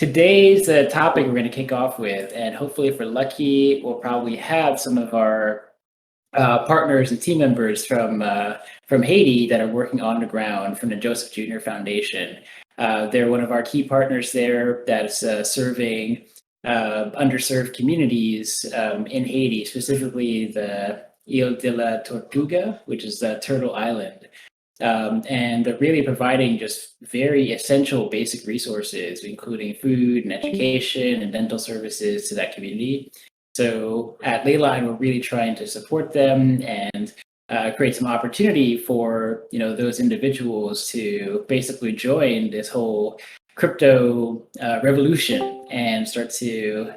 today's topic we're going to kick off with, and hopefully if we're lucky, we'll probably have some of our partners and team members from Haiti that are working on the ground from the Joseph Jr. Foundation. They're one of our key partners there that's serving underserved communities in Haiti, specifically the Ile de la Tortuga, which is Turtle Island. And they're really providing just very essential basic resources, including food and education and dental services to that community. So at Leyline, we're really trying to support them and create some opportunity for those individuals to basically join this whole crypto revolution and start to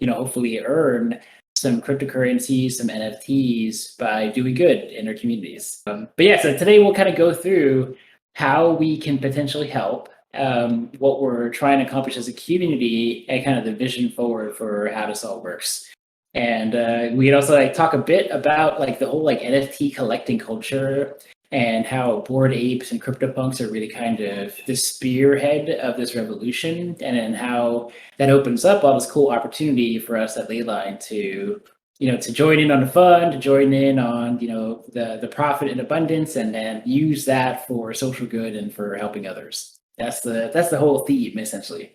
hopefully earn some cryptocurrencies, some NFTs by doing good in their communities. But yeah, so today we'll kind of go through how we can potentially help, what we're trying to accomplish as a community, and kind of the vision forward for how this all works. And we'd also talk a bit about the whole NFT collecting culture and how Bored Apes and CryptoPunks are really kind of the spearhead of this revolution, and then how that opens up all this cool opportunity for us at Leyline to join in on the fun, to join in on the profit and abundance, and then use that for social good and for helping others. That's the whole theme, essentially.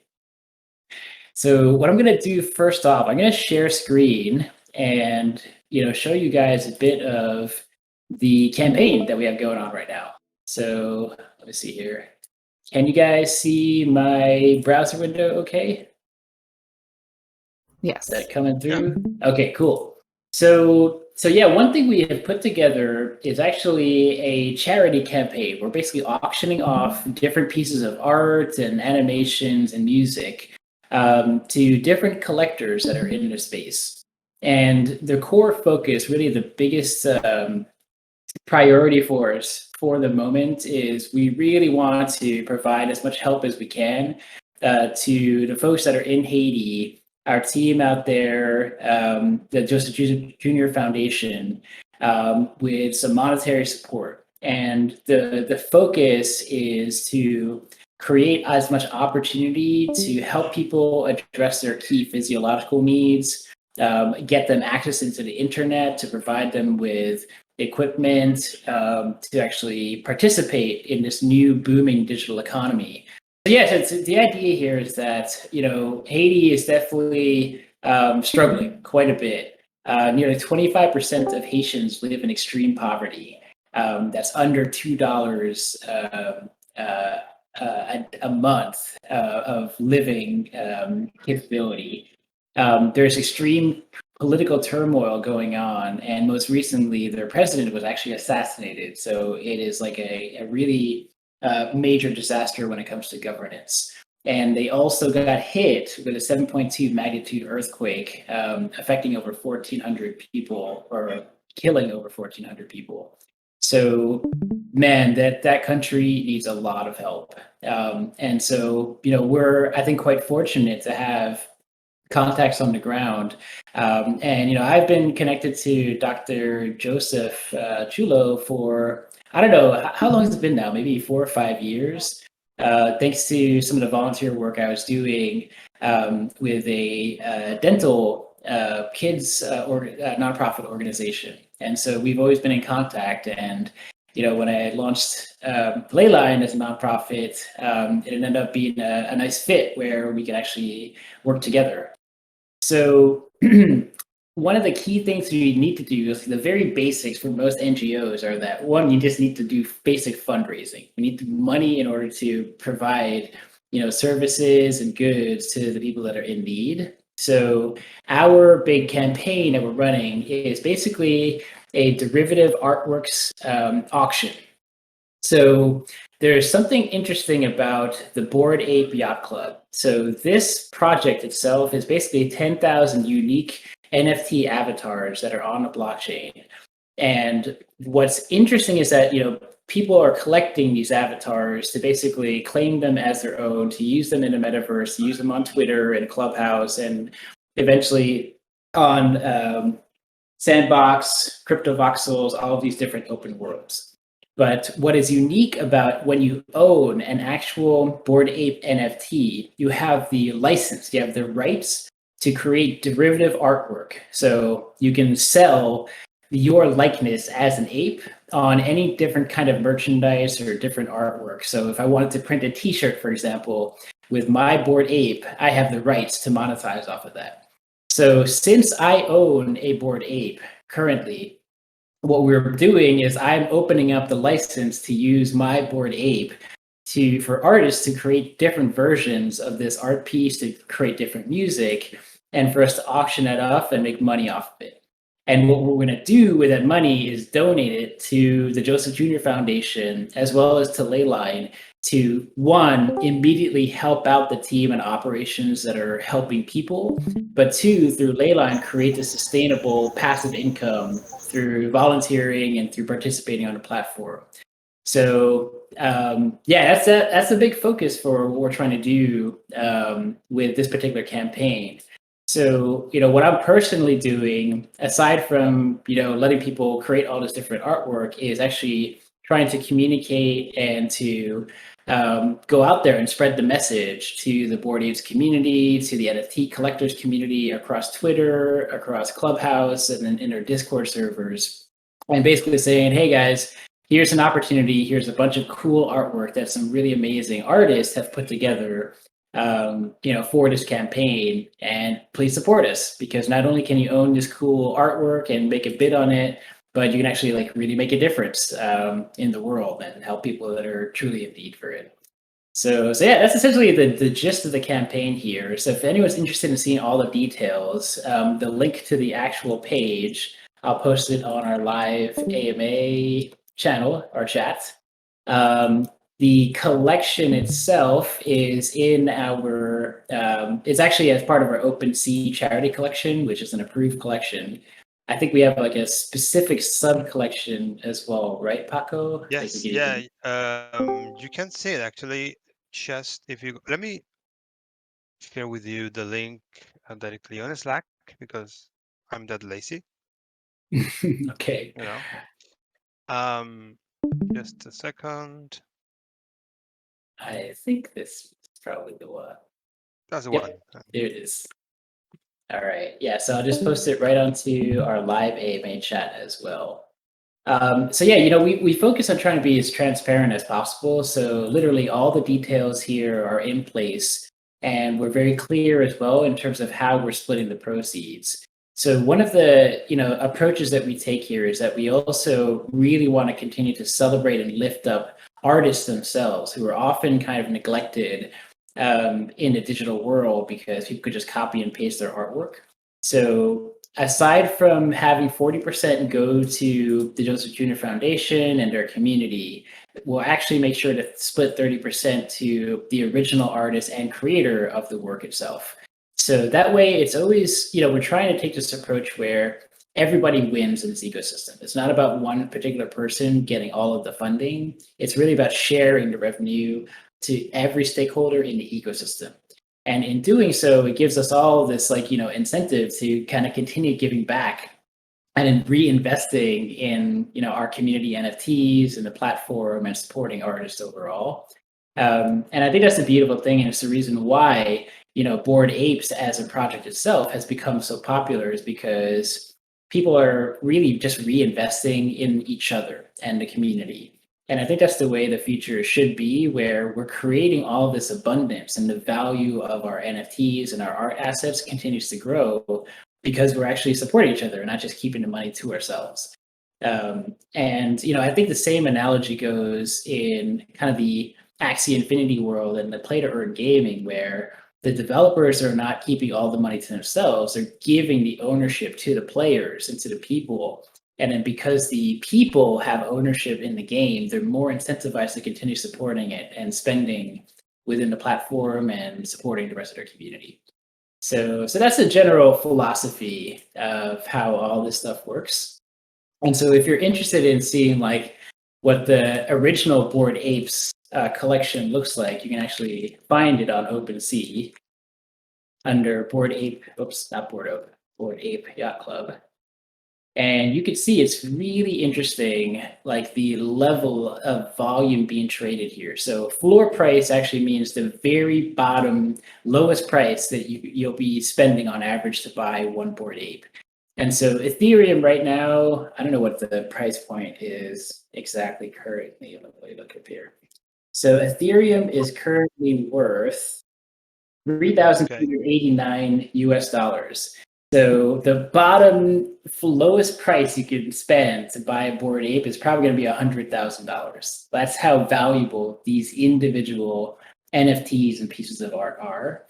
So what I'm going to do first off, I'm going to share screen and show you guys a bit of the campaign that we have going on right now. So let me see here. Can you guys see my browser window okay? Yes. Is that coming through? Yeah. Okay, cool. So yeah, one thing we have put together is actually a charity campaign. We're basically auctioning off different pieces of art and animations and music to different collectors that are in the space. And the core focus, really the biggest priority for us for the moment, is we really want to provide as much help as we can to the folks that are in Haiti, our team out there, the Joseph Jr. Foundation, with some monetary support. And the focus is to create as much opportunity to help people address their key physiological needs, get them access into the internet, to provide them with equipment to actually participate in this new booming digital economy. So yeah, so the idea here is that Haiti is definitely struggling quite a bit. Nearly 25% of Haitians live in extreme poverty. That's under $2 a month of living capability. There's extreme political turmoil going on, and most recently their president was actually assassinated. So it is like a really major disaster when it comes to governance. And they also got hit with a 7.2 magnitude earthquake, affecting over 1,400 people, or killing over 1,400 people. So man, that country needs a lot of help. And so we're, I think, quite fortunate to have contacts on the ground. And I've been connected to Dr. Joseph Chulo for, I don't know, how long has it been now? Maybe 4 or 5 years. Thanks to some of the volunteer work I was doing with a dental kids nonprofit organization. And so we've always been in contact. And when I launched Leyline as a nonprofit, it ended up being a nice fit where we could actually work together. So one of the key things you need to do is the very basics for most NGOs are that, one, you just need to do basic fundraising. You need money in order to provide, services and goods to the people that are in need. So our big campaign that we're running is basically a derivative artworks auction. So there's something interesting about the Bored Ape Yacht Club. So this project itself is basically 10,000 unique NFT avatars that are on the blockchain. And what's interesting is that, people are collecting these avatars to basically claim them as their own, to use them in the metaverse, to use them on Twitter and Clubhouse, and eventually on Sandbox, Crypto Voxels, all of these different open worlds. But what is unique about when you own an actual Bored Ape NFT, you have the license, you have the rights to create derivative artwork. So you can sell your likeness as an ape on any different kind of merchandise or different artwork. So if I wanted to print a t-shirt, for example, with my Bored Ape, I have the rights to monetize off of that. So since I own a Bored Ape currently, what we're doing is I'm opening up the license to use my Bored Ape for artists to create different versions of this art piece, to create different music, and for us to auction it off and make money off of it. And what we're going to do with that money is donate it to the Joseph Jr. Foundation as well as to Leyline to, one, immediately help out the team and operations that are helping people, but two, through Leyline, create a sustainable passive income through volunteering and through participating on the platform. So yeah, that's a big focus for what we're trying to do with this particular campaign. So, what I'm personally doing, aside from, letting people create all this different artwork, is actually trying to communicate and to go out there and spread the message to the Bored Apes community, to the NFT collectors community across Twitter, across Clubhouse, and then in our Discord servers, and basically saying, hey guys, here's an opportunity. Here's a bunch of cool artwork that some really amazing artists have put together, for this campaign, and please support us, because not only can you own this cool artwork and make a bid on it, but you can actually really make a difference in the world and help people that are truly in need for it. So yeah, that's essentially the gist of the campaign here. So if anyone's interested in seeing all the details, the link to the actual page, I'll post it on our live AMA channel, our chat. The collection itself is in our, it's actually as part of our OpenSea charity collection, which is an approved collection. I think we have a specific sub collection as well, right, Paco? Yes, yeah. You can see it actually. Just if you let me share with you the link directly on Slack, because I'm that lazy. Okay. Just a second. I think this is probably the one. That's the Yep, one. there it is. All right. Yeah, so I'll just post it right onto our live AMA chat as well. So yeah, we focus on trying to be as transparent as possible. So literally all the details here are in place, and we're very clear as well in terms of how we're splitting the proceeds. So one of the approaches that we take here is that we also really want to continue to celebrate and lift up artists themselves, who are often kind of neglected in the digital world because people could just copy and paste their artwork. So aside from having 40% go to the Joseph Jr. Foundation and their community, we'll actually make sure to split 30% to the original artist and creator of the work itself. So that way, it's always, we're trying to take this approach where everybody wins in this ecosystem. It's not about one particular person getting all of the funding. It's really about sharing the revenue to every stakeholder in the ecosystem. And in doing so, it gives us all this incentive to kind of continue giving back and in reinvesting in our community NFTs and the platform and supporting artists overall. And I think that's a beautiful thing, and it's the reason why Bored Apes as a project itself has become so popular, is because people are really just reinvesting in each other and the community. And I think that's the way the future should be, where we're creating all this abundance and the value of our NFTs and our art assets continues to grow because we're actually supporting each other and not just keeping the money to ourselves. And I think the same analogy goes in kind of the Axie Infinity world and the play to earn gaming, where the developers are not keeping all the money to themselves. They're giving the ownership to the players and to the people. And then because the people have ownership in the game, they're more incentivized to continue supporting it and spending within the platform and supporting the rest of their community. So that's a general philosophy of how all this stuff works. And so if you're interested in seeing what the original Bored Apes collection looks like, you can actually find it on OpenSea under Bored Ape. Oops, not Bored Ape. Bored Ape Yacht Club. And you can see it's really interesting, like the level of volume being traded here. So floor price actually means the very bottom, lowest price that you'll be spending on average to buy one Bored Ape. And so Ethereum right now, I don't know what the price point is exactly currently. Let me look up here. So Ethereum is currently worth Okay. $3,289 US. So the bottom lowest price you can spend to buy a Bored Ape is probably going to be $100,000. That's how valuable these individual NFTs and pieces of art are.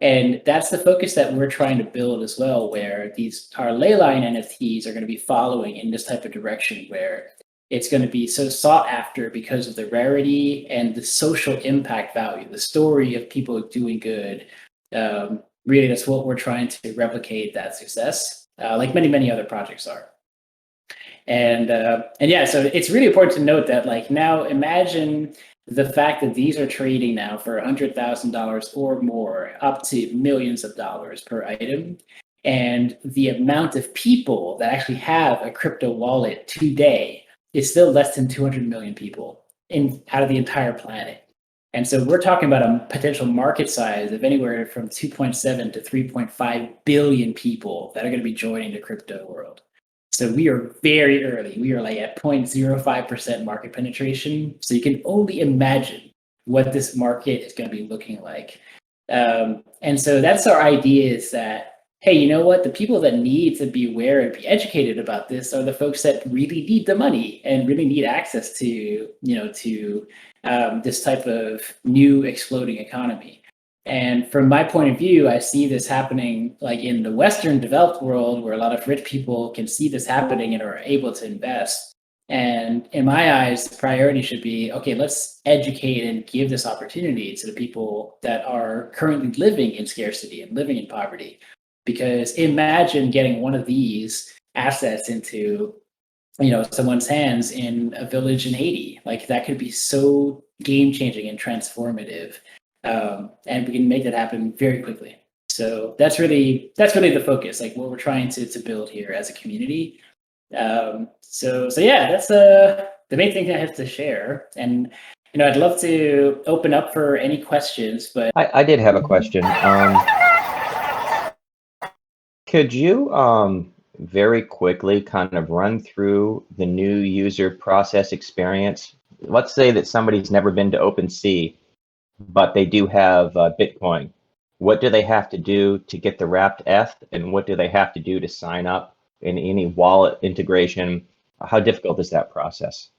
And that's the focus that we're trying to build as well, where our Leyline NFTs are going to be following in this type of direction, where it's going to be so sought after because of the rarity and the social impact value, the story of people doing good. Really, that's what we're trying to replicate that success, like many other projects are. And yeah, so it's really important to note that, like, now imagine the fact that these are trading now for $100,000 or more, up to millions of dollars per item. And the amount of people that actually have a crypto wallet today is still less than 200 million people out of the entire planet. And so we're talking about a potential market size of anywhere from 2.7 to 3.5 billion people that are going to be joining the crypto world. So we are very early. We are like at 0.05% market penetration. So you can only imagine what this market is going to be looking like. And so that's our idea, is that, hey, you know what? The people that need to be aware and be educated about this are the folks that really need the money and really need access to, this type of new exploding economy. And from my point of view, I see this happening like in the Western developed world, where a lot of rich people can see this happening and are able to invest. And in my eyes, the priority should be, okay, let's educate and give this opportunity to the people that are currently living in scarcity and living in poverty. Because imagine getting one of these assets into, someone's hands in a village in Haiti. Like, that could be so game changing and transformative. And we can make that happen very quickly. So that's really the focus, like what we're trying to build here as a community. So yeah, that's the main thing I have to share. And I'd love to open up for any questions. But I did have a question. Could you very quickly kind of run through the new user process experience? Let's say that somebody's never been to OpenSea, but they do have Bitcoin. What do they have to do to get the wrapped ETH, and what do they have to do to sign up in any wallet integration? How difficult is that process?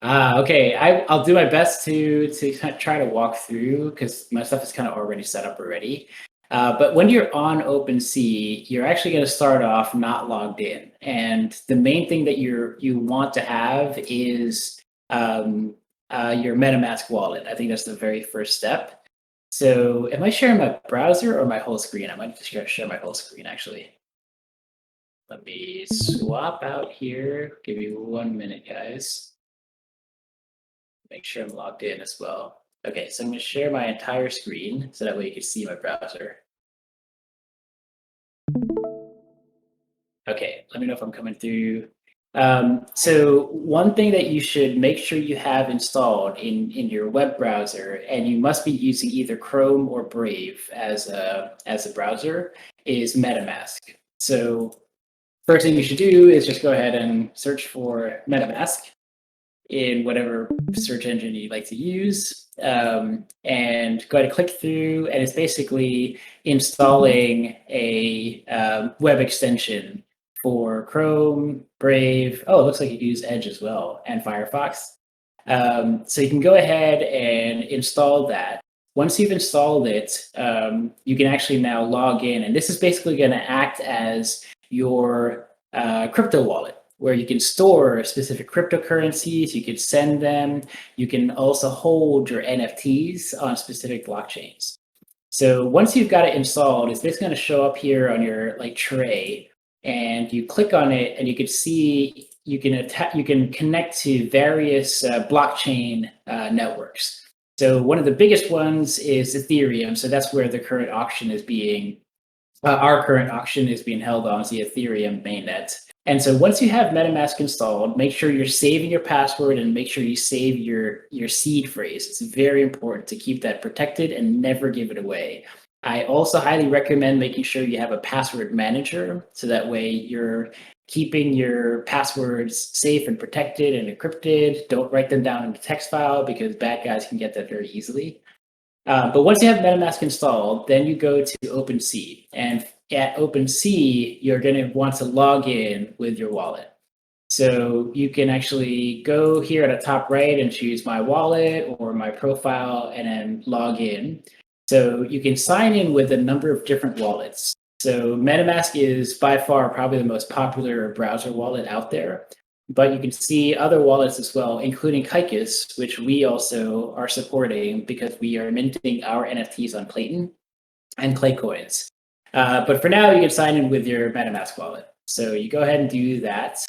Okay, I'll do my best to try to walk through, because my stuff is kind of already set up already. But when you're on OpenSea, you're actually going to start off not logged in, and the main thing that you want to have is your MetaMask wallet. I think that's the very first step. So am I sharing my browser or my whole screen? I might just share my whole screen, actually. Let me swap out here. Give you 1 minute, guys. Make sure I'm logged in as well. Okay, so I'm going to share my entire screen so that way you can see my browser. Okay, let me know if I'm coming through. So one thing that you should make sure you have installed in your web browser, and you must be using either Chrome or Brave as a browser, is MetaMask. So first thing you should do is just go ahead and search for MetaMask in whatever search engine you'd like to use, and go ahead and click through, and it's basically installing a web extension for Chrome, Brave. Oh, it looks like you use Edge as well, and Firefox. So you can go ahead and install that. Once you've installed it, you can actually now log in, and this is basically going to act as your crypto wallet, where you can store specific cryptocurrencies, you can send them, you can also hold your NFTs on specific blockchains. So once you've got it installed, it's basically going to show up here on your tray, and you click on it, and you can see you can connect to various blockchain networks. So one of the biggest ones is Ethereum. So that's where the current auction is being, our current auction is being held on, the Ethereum mainnet. And so once you have MetaMask installed, make sure you're saving your password and make sure you save your seed phrase. It's very important to keep that protected and never give it away. I also highly recommend making sure you have a password manager, so that way you're keeping your passwords safe and protected and encrypted. Don't write them down in a text file because bad guys can get that very easily. But once you have MetaMask installed, then you go to OpenSea. And at OpenSea, you're going to want to log in with your wallet. So you can actually go here at the top right and choose my wallet or my profile and then log in. So you can sign in with a number of different wallets. So MetaMask is by far probably the most popular browser wallet out there. But you can see other wallets as well, including Kaikis, which we also are supporting because we are minting our NFTs on Clayton and Claycoins. But for now, you can sign in with your MetaMask wallet. So you go ahead and do that.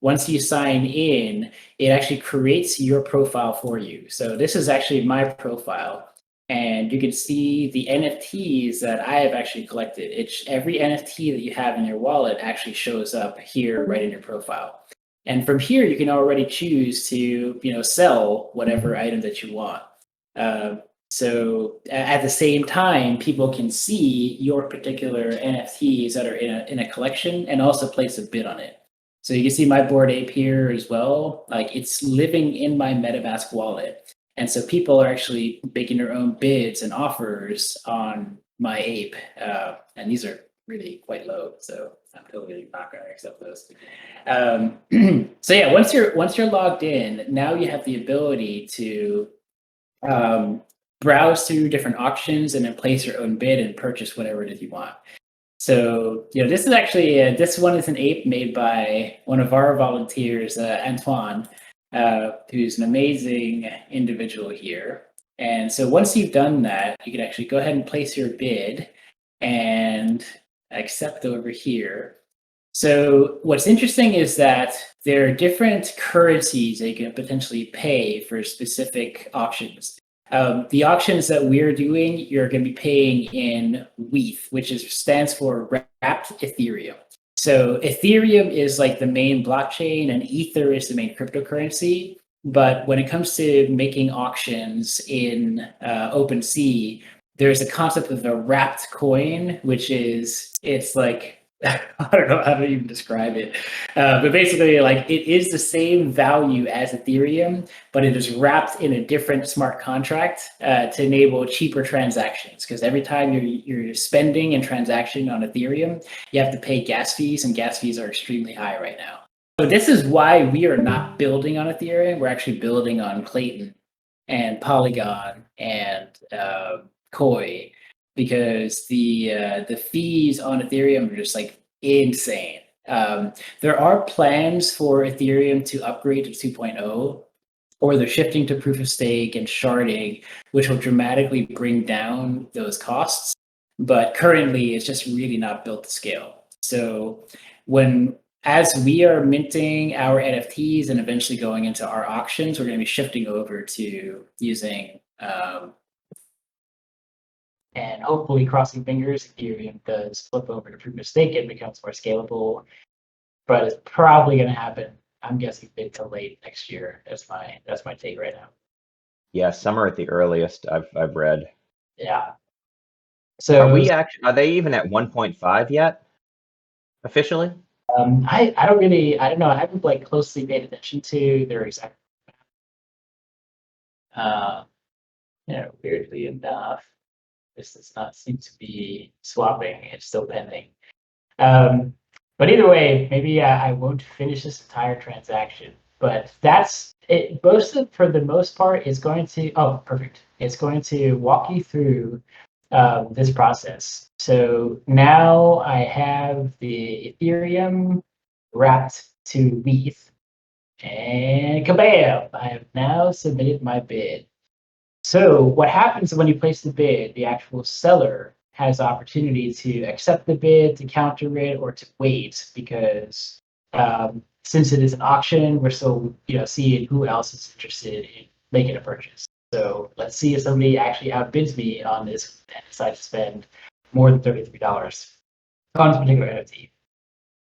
Once you sign in, it actually creates your profile for you. So this is actually my profile. And you can see the NFTs that I have actually collected. Every NFT that you have in your wallet actually shows up here right in your profile. And from here, you can already choose to sell whatever item that you want. So at the same time, people can see your particular NFTs that are in a collection and also place a bid on it. So you can see my Bored Ape here as well. Like, it's living in my MetaMask wallet. And so people are actually making their own bids and offers on my ape. And these are really quite low, so I'm totally not going to accept those. So yeah, once you're logged in, now you have the ability to browse through different auctions and then place your own bid and purchase whatever it is you want. So this is actually this one is an ape made by one of our volunteers, Antoine, who's an amazing individual here. And so once you've done that, you can actually go ahead and place your bid and accept over here. So what's interesting is that there are different currencies that you can potentially pay for specific auctions. The auctions that we're doing, you're going to be paying in WETH, which stands for Wrapped Ethereum. So Ethereum is like the main blockchain and Ether is the main cryptocurrency. But when it comes to making auctions in OpenSea, there's a concept of a wrapped coin, which it's like, I don't know how to even describe it. But basically, like, it is the same value as Ethereum, but it is wrapped in a different smart contract to enable cheaper transactions. Because every time you're spending and transacting on Ethereum, you have to pay gas fees, and gas fees are extremely high right now. So this is why we are not building on Ethereum. We're actually building on Clayton and Polygon and Koi, because the fees on Ethereum are just like insane. There are plans for Ethereum to upgrade to 2.0, or they're shifting to proof of stake and sharding, which will dramatically bring down those costs. But currently, it's just really not built to scale. So as we are minting our NFTs and eventually going into our auctions, we're going to be shifting over to using and hopefully, crossing fingers, Ethereum does flip over to proof of stake and becomes more scalable. But it's probably going to happen, I'm guessing, mid to late next year. That's my take right now. Yeah, summer at the earliest, I've read. Yeah. So Are they even at 1.5 yet? Officially? I don't know. I haven't closely paid attention to their exact. Weirdly enough, this does not seem to be swapping. It's still pending. But either way, maybe I won't finish this entire transaction. But that's it. For the most part, it's going to. Oh, perfect. It's going to walk you through this process. So now I have the Ethereum wrapped to WETH, and kabam! I have now submitted my bid. So what happens when you place the bid? The actual seller has the opportunity to accept the bid, to counter it, or to wait, because since it is an auction, we're still seeing who else is interested in making a purchase. So let's see if somebody actually outbids me on this and decides to spend more than $33 on this particular NFT.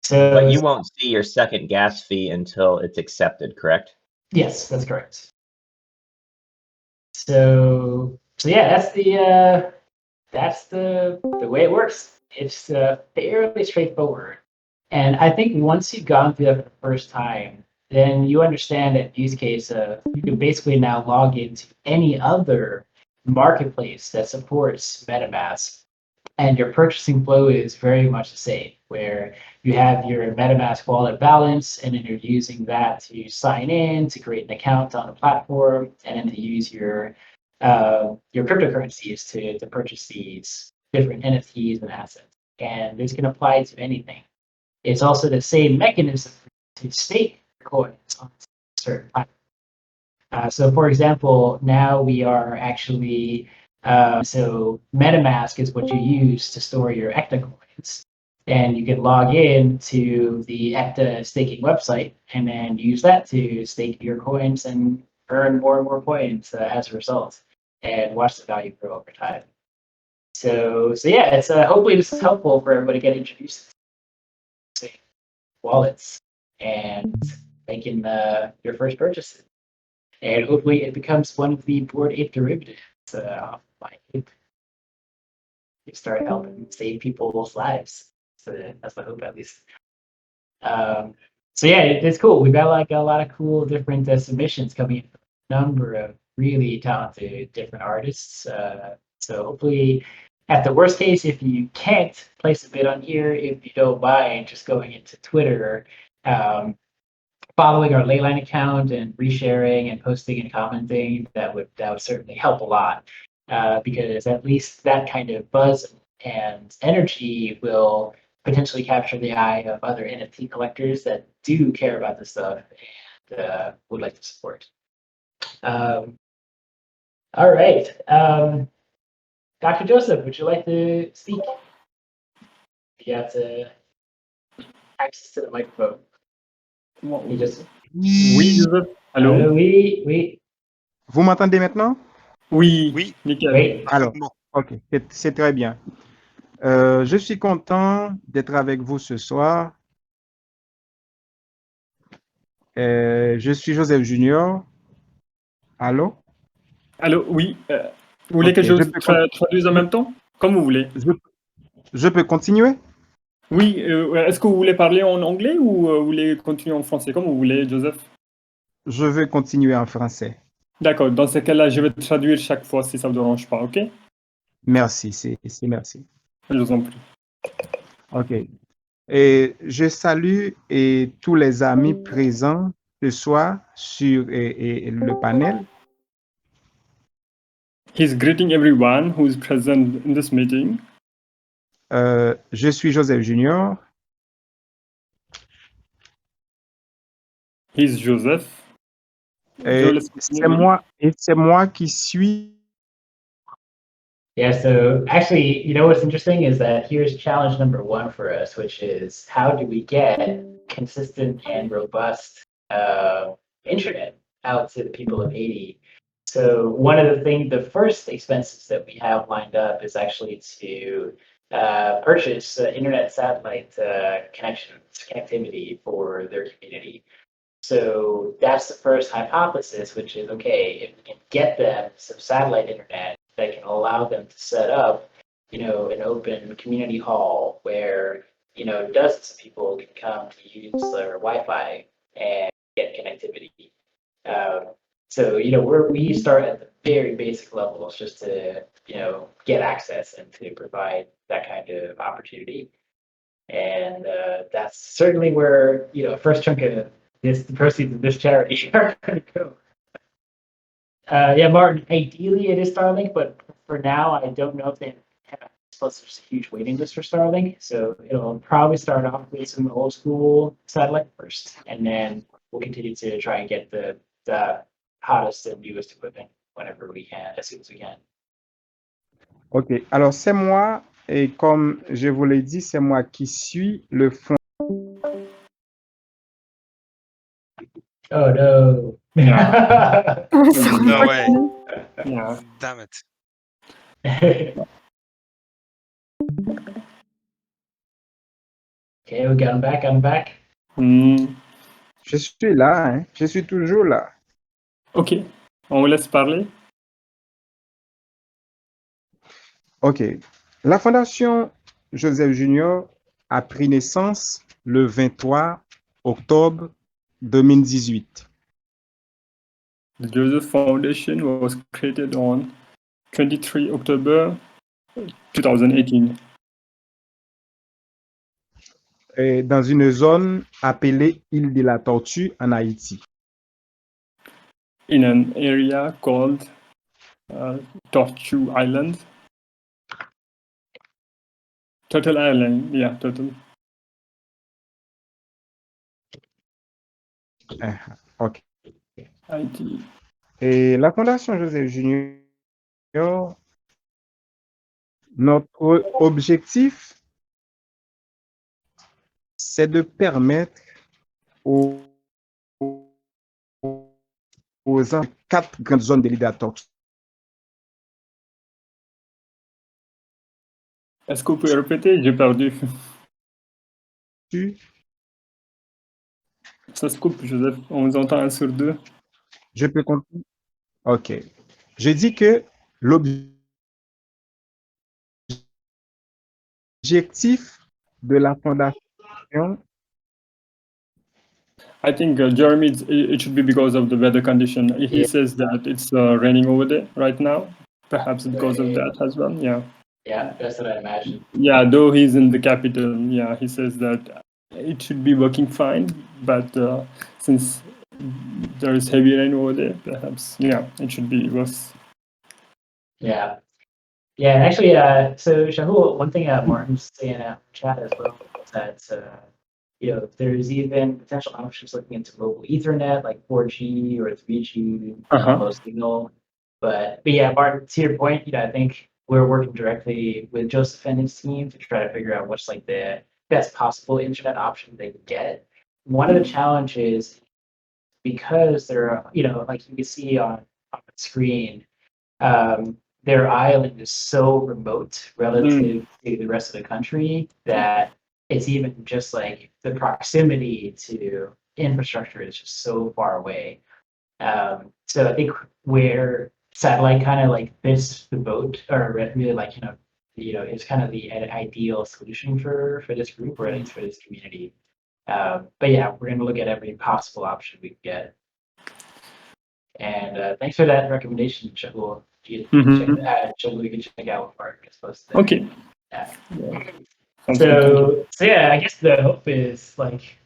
So, But you won't see your second gas fee until it's accepted, correct? yes, that's correct. So yeah, that's the way it works. It's fairly straightforward. And I think once you've gone through that for the first time, then you understand that use case of you can basically now log into any other marketplace that supports MetaMask, and your purchasing flow is very much the same, where you have your MetaMask wallet balance, and then you're using that to sign in, to create an account on the platform, and then to use your cryptocurrencies to purchase these different NFTs and assets. And this can apply to anything. It's also the same mechanism to stake coins on certain platforms. So for example, now we are actually, so MetaMask is what you use to store your ECTA coins. And you can log in to the ECTA staking website and then use that to stake your coins and earn more and more coins as a result, and watch the value grow over time. So yeah, it's hopefully this is helpful for everybody to get introduced to wallets and making your first purchases. And hopefully it becomes one of the Bored Ape derivatives off my ape. You start helping save people's lives. So that's the hope, at least. So yeah, it's cool. We've got like a lot of cool different submissions coming in from a number of really talented different artists. So hopefully, at the worst case, if you can't place a bid on here, if you don't mind just going into Twitter, following our Leyline account and resharing and posting and commenting, that would certainly help a lot, because at least that kind of buzz and energy will potentially capture the eye of other NFT collectors that do care about this stuff and would like to support. All right. Dr. Joseph, would you like to speak? You have to access to the microphone. You just... Oui, Joseph. Allô? Oui. Vous m'entendez maintenant? Oui, Oui. nickel. Oui. Alors, Parfaitement. ok, c'est très bien. Je suis content d'être avec vous ce soir. Je suis Joseph Junior. Allô? Allô, oui. Vous voulez Ok, que je je peux traduise en même temps? Comme vous voulez. Je peux continuer? Oui, est-ce que vous voulez parler en anglais ou vous voulez continuer en français? Comme vous voulez, Joseph. Je vais continuer en français. D'accord, dans ce cas-là, je vais traduire chaque fois si ça ne vous dérange pas, ok? Merci, c'est merci. Je vous en prie. Ok. Et je salue tous les amis présents ce soir sur le panel. He's greeting everyone who is present in this meeting. Je suis Joseph Junior. He's Joseph. C'est moi qui suis. Yeah, so actually, you know what's interesting is that here's challenge number one for us, which is how do we get consistent and robust internet out to the people of Haiti? So one of the first expenses that we have lined up is actually to purchase internet satellite connectivity for their community. So that's the first hypothesis, which is, okay, if we can get them some satellite internet that can allow them to set up, an open community hall where, dozens of people can come to use their Wi-Fi and get connectivity. So, we start at the very basic levels just to, get access and to provide that kind of opportunity. And that's certainly where, first chunk of the proceeds of this charity are going to go. Yeah, Martin, ideally it is Starlink, but for now, I don't know if they have, plus there's a huge waiting list for Starlink. So it'll probably start off with some old school satellite first, and then we'll continue to try and get the hottest and newest equipment whenever we can, as soon as we can. Ok, alors c'est moi, et comme je vous l'ai dit, c'est moi qui suis le fond. Oh no. Yeah. No way. Yeah. Damn it. Okay, we got him back. Got him back. Je suis là, hein. Je suis toujours là. Ok, on vous laisse parler. OK. La Fondation Joseph Junior a pris naissance le 23 octobre 2018. The Joseph Foundation was created on 23 October 2018 Dans une zone appelée Île de la Tortue en Haïti. in an area called Tortue Island. Turtle Island, yeah, Turtle. OK. Haïti. Et la Fondation Joseph Junior, notre objectif, c'est de permettre aux 4 grandes zones de l'île de la Tortue. Est-ce que vous pouvez répéter? J'ai perdu. Ça se coupe, Joseph. On vous entend 1 sur 2. Je peux continuer? OK. Je dis que l'objectif de la Fondation, I think Jeremy, it should be because of the weather condition. He Yeah. says that it's raining over there right now. Perhaps because of that as well. Yeah. Yeah, that's what I imagined. Yeah, though he's in the capital, yeah, he says that it should be working fine, but since there is heavy rain over there, perhaps, yeah, it should be worse. Yeah. Yeah, and actually, so Shahul, one thing Martin's saying in chat as well is that there's even potential options looking into mobile Ethernet, like 4G or 3G low signal. But yeah, Martin, to your point, I think we're working directly with Joseph and his team to try to figure out what's like the best possible internet option they can get. One of the challenges, because they're, like you can see on the screen, their island is so remote relative to the rest of the country that it's even just like the proximity to infrastructure is just so far away. So I think where satellite kind of like fits the boat, or really like it's kind of the ideal solution for this group, or at least for this community. But yeah, we're going to look at every possible option we can get. And thanks for that recommendation, Shahul. You can check out what Mark is posted. Okay. Yeah. Sounds good, So yeah, I guess the hope is like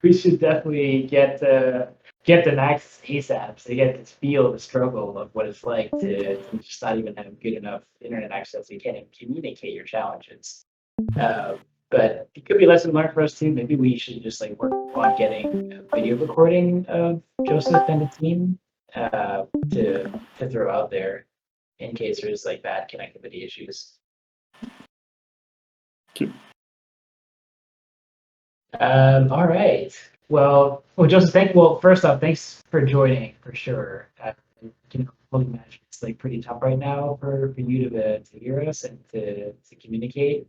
we should definitely get the access ASAP, so you get to feel the struggle of what it's like to just not even have good enough internet access so you can't even communicate your challenges. But it could be a lesson learned for us too. Maybe we should just like work on getting a video recording of Joseph and the team to throw out there in case there's like bad connectivity issues. Okay. All right. Well, Joseph, first off, thanks for joining for sure. I can only imagine it's like pretty tough right now for you to hear us and to communicate.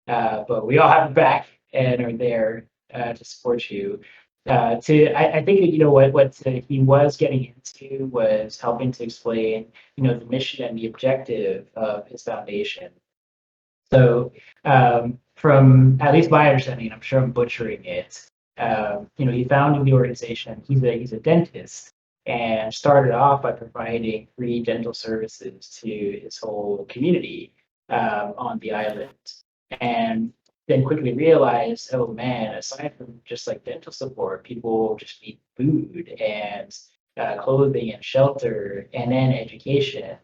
But we all have your back and are there to support you. I think what he was getting into was helping to explain the mission and the objective of his foundation. So from at least my understanding, I'm sure I'm butchering it. He founded the organization. He's a dentist and started off by providing free dental services to his whole community on the island. And then quickly realized, oh man, aside from just like dental support, people just need food and clothing and shelter and then education.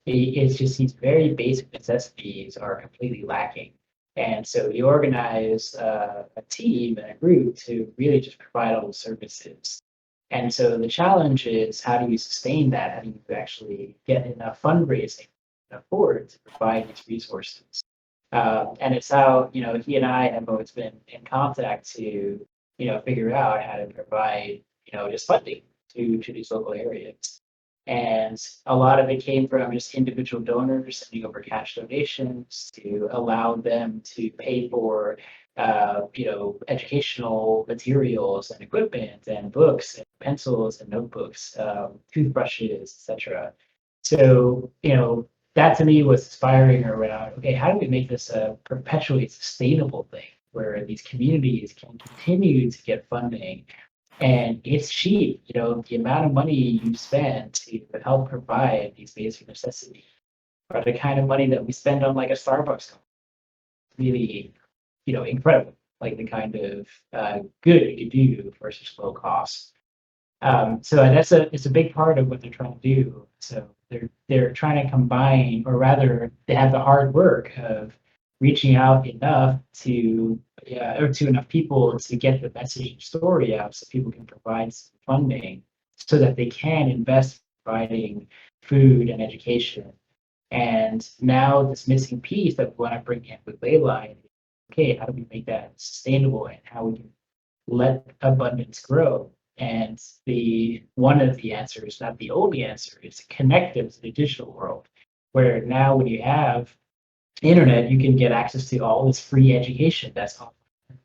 It's just these very basic necessities are completely lacking. And so he organized a team and a group to really just provide all the services. And so the challenge is, how do you sustain that? How do you actually get enough fundraising to afford to provide these resources? And it's how, he and I have always been in contact to, figure out how to provide, just funding to these local areas. And a lot of it came from just individual donors sending over cash donations to allow them to pay for, educational materials and equipment and books and pencils and notebooks, toothbrushes, etc. So, that to me was inspiring around, okay, how do we make this a perpetually sustainable thing where these communities can continue to get funding and it's cheap, the amount of money you spend to help provide these basic necessities are the kind of money that we spend on like a Starbucks. Really, incredible, like the kind of good you could do versus low cost. So it's a big part of what they're trying to do. So they're trying to combine, or rather, they have the hard work of reaching out enough to enough people to get the message and story out, so people can provide some funding, so that they can invest in providing food and education. And now this missing piece that we want to bring in with Leyline, okay, how do we make that sustainable and how we can let abundance grow? And one of the answers, not the only answer, is to connect them to the digital world, where now when you have internet, you can get access to all this free education that's online.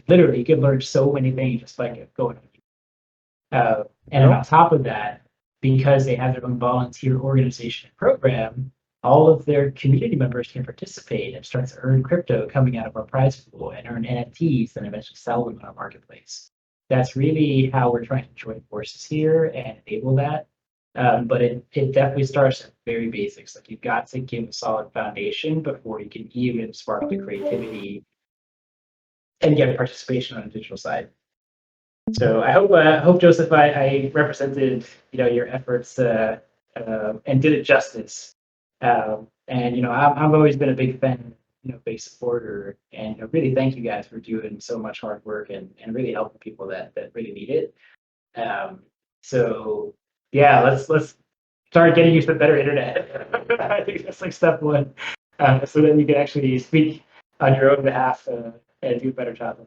Literally, you can learn so many things just by going. And then on top of that, because they have their own volunteer organization and program, all of their community members can participate and start to earn crypto coming out of our prize pool and earn NFTs and eventually sell them on our marketplace. That's really how we're trying to join forces here and enable that. But it definitely starts at very basics. Like you've got to give a solid foundation before you can even spark the creativity and get participation on the digital side. So I hope Joseph, I represented your efforts and did it justice. And I've always been a big fan, big supporter, and really thank you guys for doing so much hard work and really helping people that really need it. So yeah, let's start getting used to better internet. I think that's like step one, so that you can actually speak on your own behalf and do a better job.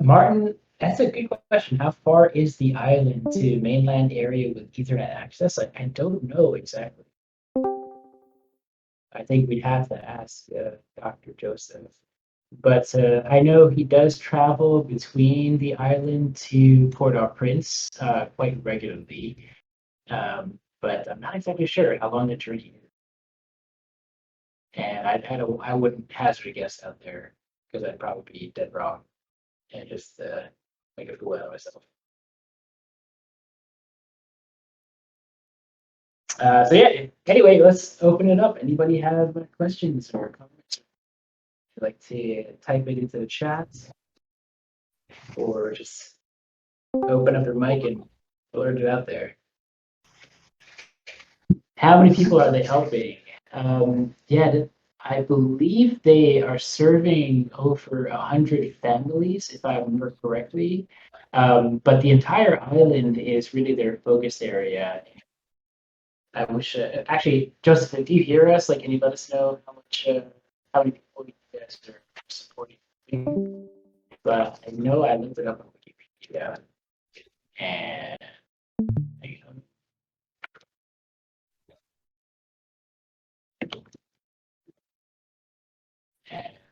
Martin, that's a good question. How far is the island to mainland area with Ethernet access? I don't know exactly. I think we'd have to ask Dr. Joseph. But I know he does travel between the island to Port-au-Prince quite regularly. But I'm not exactly sure how long the journey is. And I wouldn't hazard a guess out there because I'd probably be dead wrong and just make a fool out of myself. So yeah, anyway, let's open it up. Anybody have questions or comments? Would you like to type it into the chat or just open up your mic and blurt it out there? How many people are they helping? Yeah, I believe they are serving over 100 families, if I remember correctly. But the entire island is really their focus area. I wish, actually, Joseph, do you hear us? Like, can you let us know how many people you guys are supporting? But I know I looked it up on Wikipedia, and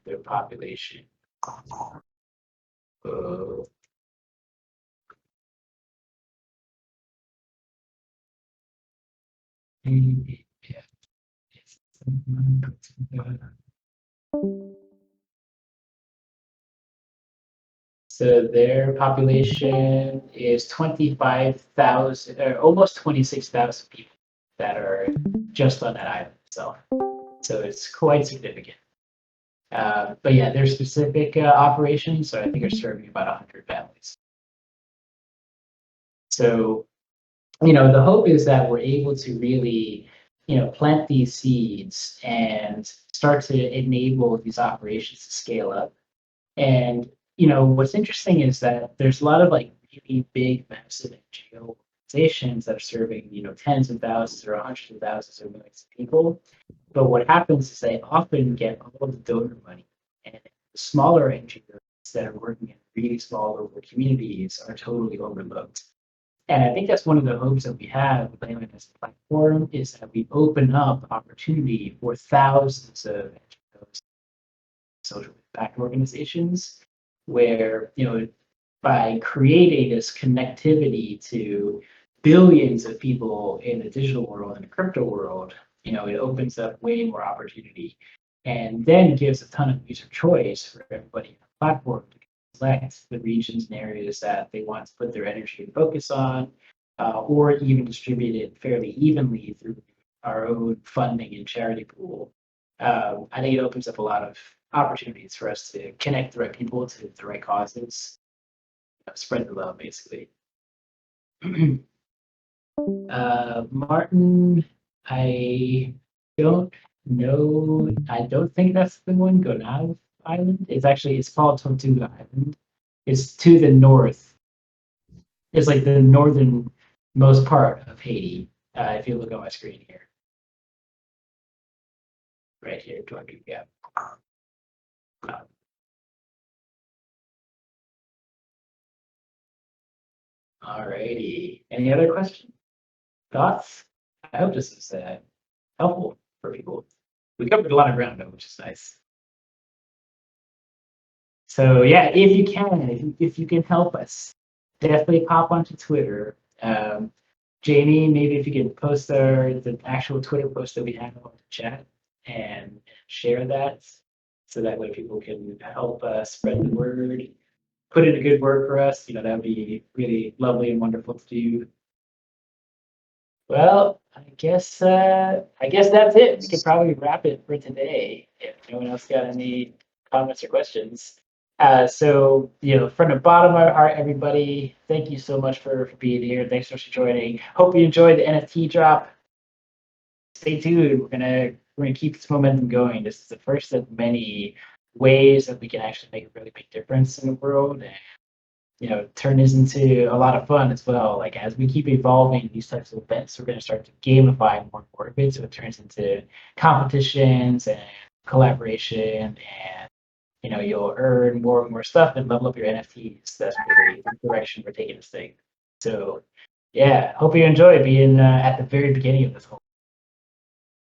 their population. So their population is 25,000, or almost 26,000 people that are just on that island itself. So it's quite significant. But yeah, their specific operations, so I think are serving about 100 families. So, the hope is that we're able to really, plant these seeds and start to enable these operations to scale up. And, what's interesting is that there's a lot of like really big, massive NGO organizations that are serving, tens of thousands or hundreds of thousands or millions of people. But what happens is they often get all of the donor money, and the smaller NGOs that are working in really small local communities are totally overlooked. And I think that's one of the hopes that we have with Leyline as a platform, is that we open up opportunity for thousands of social impact organizations where, by creating this connectivity to billions of people in the digital world and the crypto world, it opens up way more opportunity, and then gives a ton of user choice for everybody on the platform to select the regions and areas that they want to put their energy and focus on, or even distribute it fairly evenly through our own funding and charity pool. I think it opens up a lot of opportunities for us to connect the right people to the right causes, spread the love, basically. Martin, I don't know. I don't think that's the one, Gonav Island. It's called Tortuga Island. It's to the north. It's like the northernmost part of Haiti. If you look on my screen here. Right here, Tortuga. Alrighty. Any other questions? Thoughts? I hope this is helpful for people. We covered a lot of ground, though, which is nice. So yeah, if you can, if you can help us, definitely pop onto Twitter. Jamie, maybe if you can post the actual Twitter post that we have on the chat and share that, so that way people can help spread the word, put in a good word for us. That would be really lovely and wonderful to do. Well, I guess that's it. We could probably wrap it for today if no one else got any comments or questions. So, from the bottom of our heart, everybody, thank you so much for being here. Thanks so much for joining. Hope you enjoyed the NFT drop. Stay tuned. We're gonna keep this momentum going. This is the first of many ways that we can actually make a really big difference in the world, and turn this into a lot of fun as well. Like, as we keep evolving these types of events, we're going to start to gamify more and more of it, so it turns into competitions and collaboration, and you'll earn more and more stuff and level up your NFTs. That's really the direction we're taking this thing. So yeah, hope you enjoy being at the very beginning of this whole